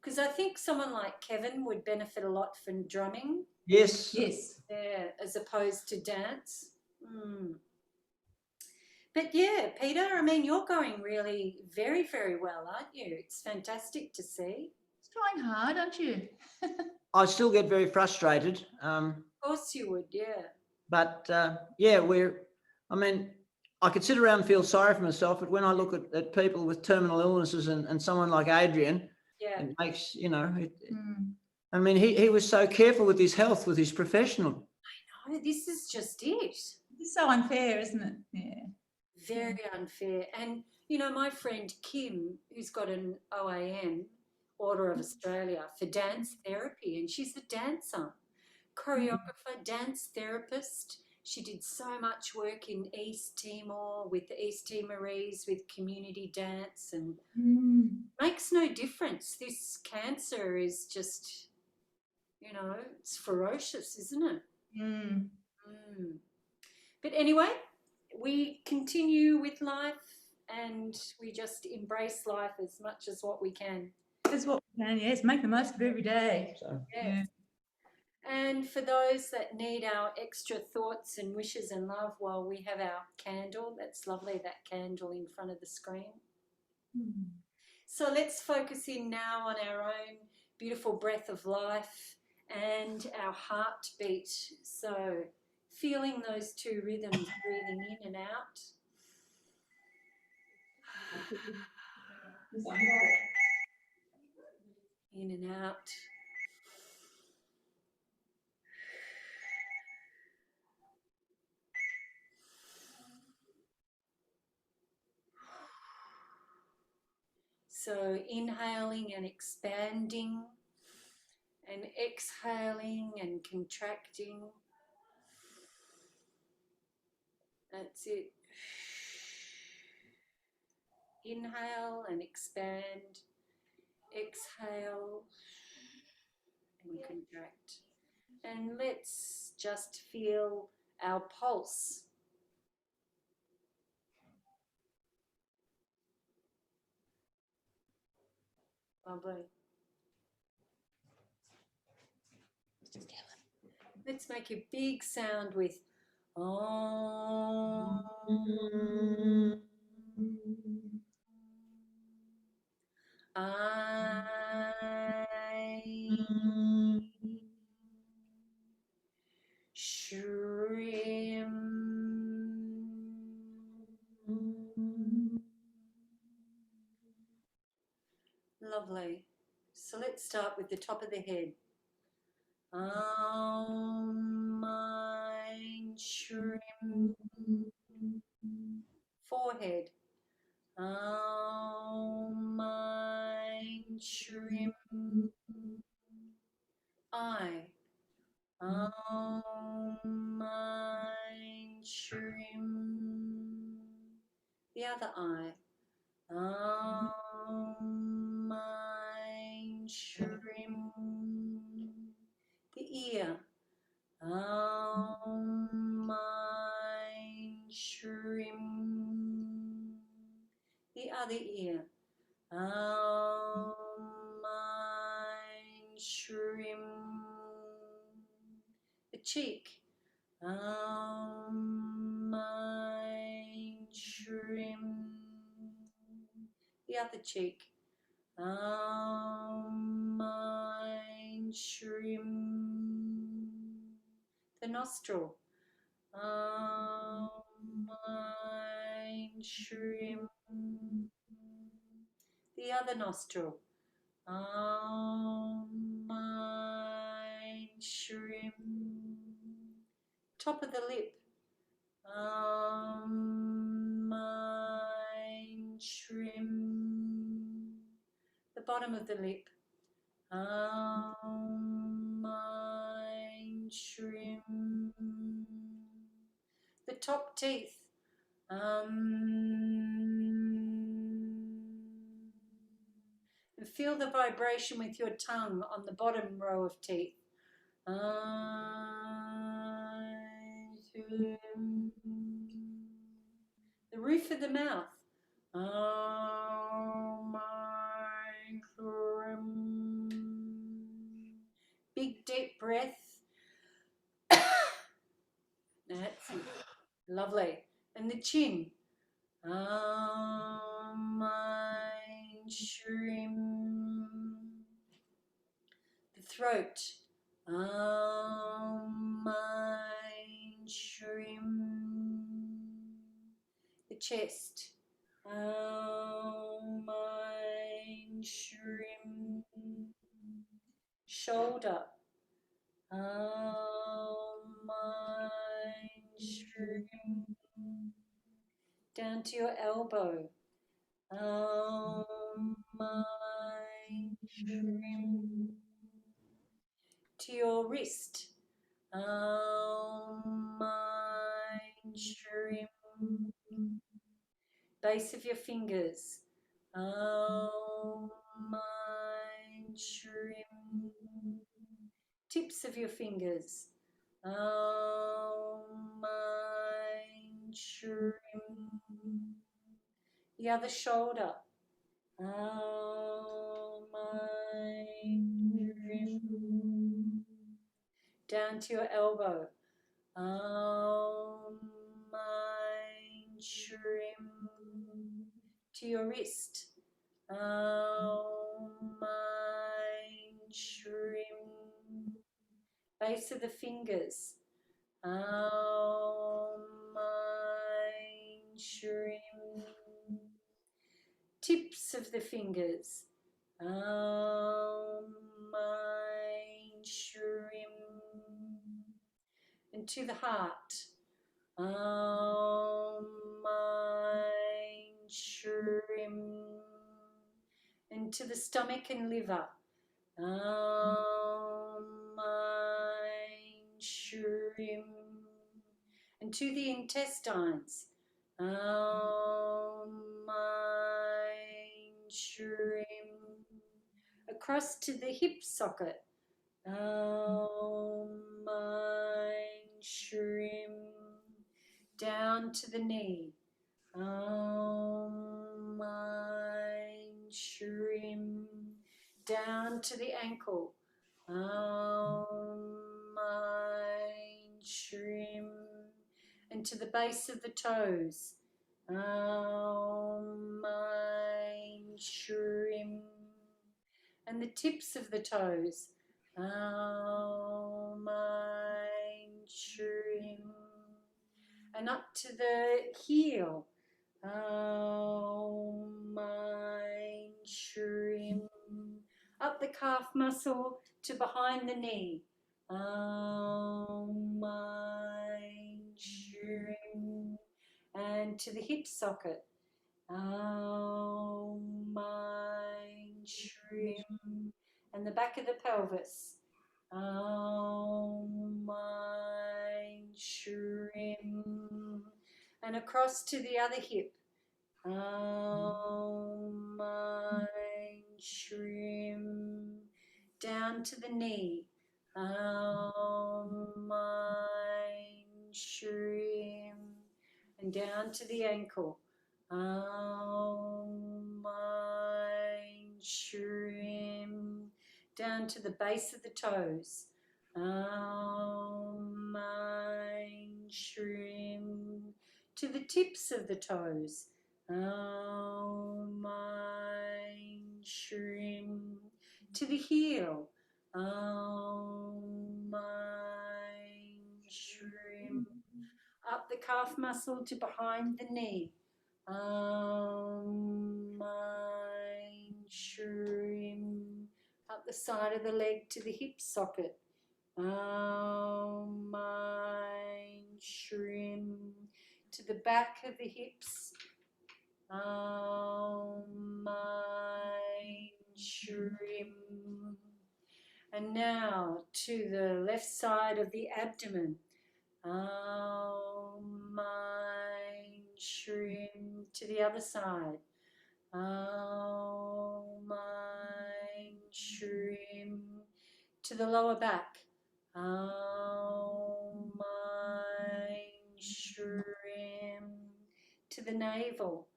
Because I think someone like Kevin would benefit a lot from drumming. Yes. Yes. Yeah, as opposed to dance. But yeah, Peter, I mean, you're going really very, very well, aren't you? It's fantastic to see. It's trying hard, aren't you? I still get very frustrated. Of course you would, yeah. But yeah, I mean, I could sit around and feel sorry for myself, but when I look at people with terminal illnesses and someone like Adrian, Yeah. it makes, I mean, he was so careful with his health, with his professional. I know, this is just it. It's so unfair, isn't it? Yeah. Very unfair. And, my friend Kim, who's got an OAM, Order of Australia, for dance therapy, and she's a dancer, choreographer, dance therapist. She did so much work in East Timor with the East Timorese, with community dance, and makes no difference. This cancer is just, it's ferocious, isn't it? But anyway, we continue with life and we just embrace life as much as what we can. That's what we can, yes. Make the most of every day. So, Yeah. And for those that need our extra thoughts and wishes and love while we have our candle, that's lovely, that candle in front of the screen. So let's focus in now on our own beautiful breath of life and our heartbeat. So feeling those two rhythms, breathing in and out. In and out. So inhaling and expanding, and exhaling and contracting. That's it. Inhale and expand. Exhale and contract. And let's just feel our pulse. Lovely. Let's make a big sound with Om. I Shrim. Lovely. So let's start with the top of the head. Mind Shrim. Forehead. Mind Shrim. Eye. Mind Shrim. The other eye. Mind Shrim. The ear. Mind Shrim. The other ear. Mind Shrim. The cheek. Mind Shrim. The other cheek. Mind Shrim. The nostril. Mind Shrim. The other nostril. Mind Shrim. Top of the lip. bottom of the lip. Mine shrimp. The top teeth. And feel the vibration with your tongue on the bottom row of teeth. The roof of the mouth. Big deep breath. That's it. Lovely. And the chin. Mine shrimp. The throat. Mine shrimp. The chest. Mine shrimp. Shoulder. Mine shrimp. Down to your elbow. Mine shrimp. To your wrist. Mine shrimp. Base of your fingers. Mine shrimp. Tips of your fingers. Mine shrimp. The other shoulder. Mine shrimp. Down to your elbow. Mine shrimp. To your wrist. Mine shrimp. Base of the fingers. Mine shrimp. Tips of the fingers. Mine shrimp. And to the heart. Mine shrimp. And to the stomach and liver. Mine shrimp. And to the intestines. Mine shrimp. Across to the hip socket. Mine shrimp. Down to the knee. Mine shrimp. Down to the ankle. Mine shrimp. And to the base of the toes. Mine shrimp. And the tips of the toes. Mine shrimp. And up to the heel. Mine shrimp. Up the calf muscle to behind the knee. Mine shrimp. And to the hip socket. Mine shrimp. And the back of the pelvis. Mine shrimp. And across to the other hip. Mine shrimp. Down to the knee. Mine shrimp. And down to the ankle. Mine shrimp. Down to the base of the toes. Mine shrimp. To the tips of the toes. Mine shrimp. To the heel. Mine shrimp. Up the calf muscle to behind the knee. Mine shrimp. Up the side of the leg to the hip socket. Mine shrimp. To the back of the hips. Mine shrimp. And now to the left side of the abdomen. Aum, mein, shrim. To the other side. Aum, mein, shrim. To the lower back. Aum, mein, shrim. To the navel.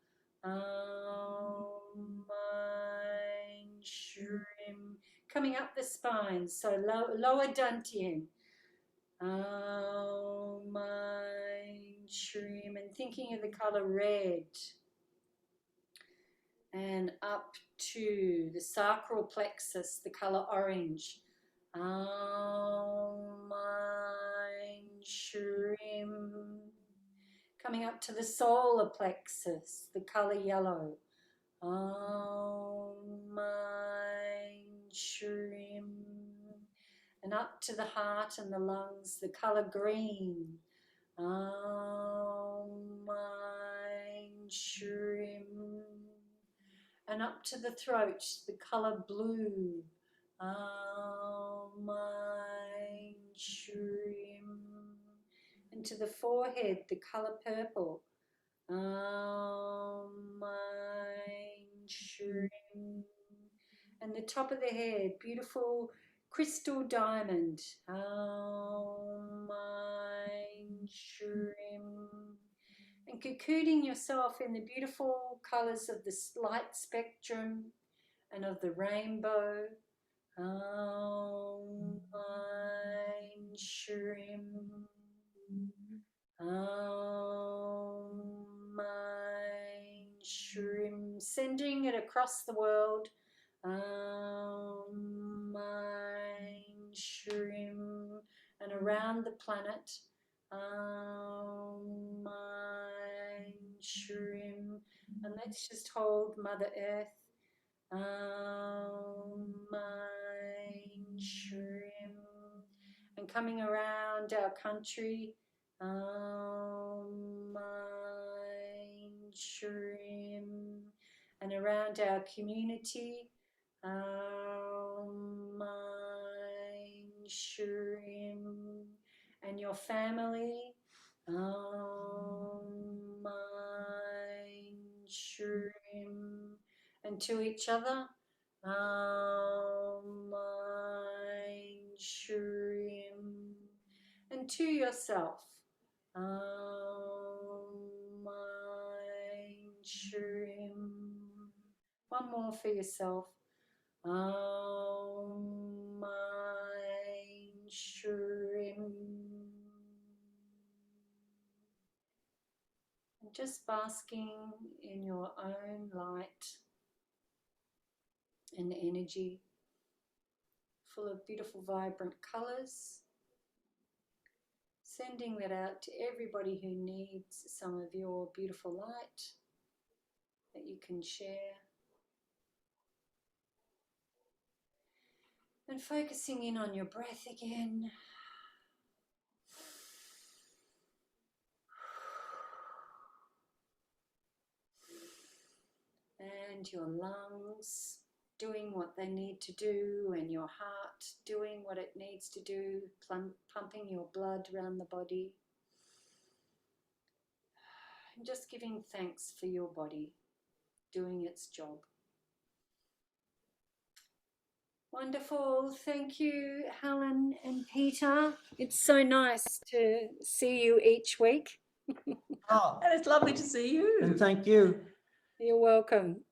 Aum, mein, shrim. Coming up the spine, so lower dantian. Aum, mein, shrim. And thinking of the color red. And up to the sacral plexus, the color orange. Aum, mein, shrim. Coming up to the solar plexus, the color yellow. Aum, mein, shrim. And up to the heart and the lungs, the color green. Aum, mein, shrim. And up to the throat, the color blue. Aum, mein, shrim. And to the forehead, the color purple. Aum, mein, shrim. And the top of the head, beautiful crystal diamond. Aum, mein, shrim. And cocooning yourself in the beautiful colours of the light spectrum and of the rainbow. Aum, mein, shrim. Aum, mein, shrim. Sending it across the world. Aum, mein, shrim. And around the planet. Aum, mein, shrim. And let's just hold Mother Earth. Aum, mein, shrim. And coming around our country. Aum, mein, shrim. And around our community. Aum, mein, shrim. And your family. Aum, mein, shrim. And to each other. Aum, mein, shrim. And to yourself. Aum, mein, shrim. One more for yourself. Aum, mein, shrim. And just basking in your own light and energy, full of beautiful, vibrant colours. Sending that out to everybody who needs some of your beautiful light that you can share. And focusing in on your breath again. And your lungs doing what they need to do, and your heart doing what it needs to do, pumping your blood around the body. And just giving thanks for your body doing its job. Wonderful. Thank you, Helen and Peter. It's so nice to see you each week. Oh, And it's lovely to see you. and thank you. You're welcome.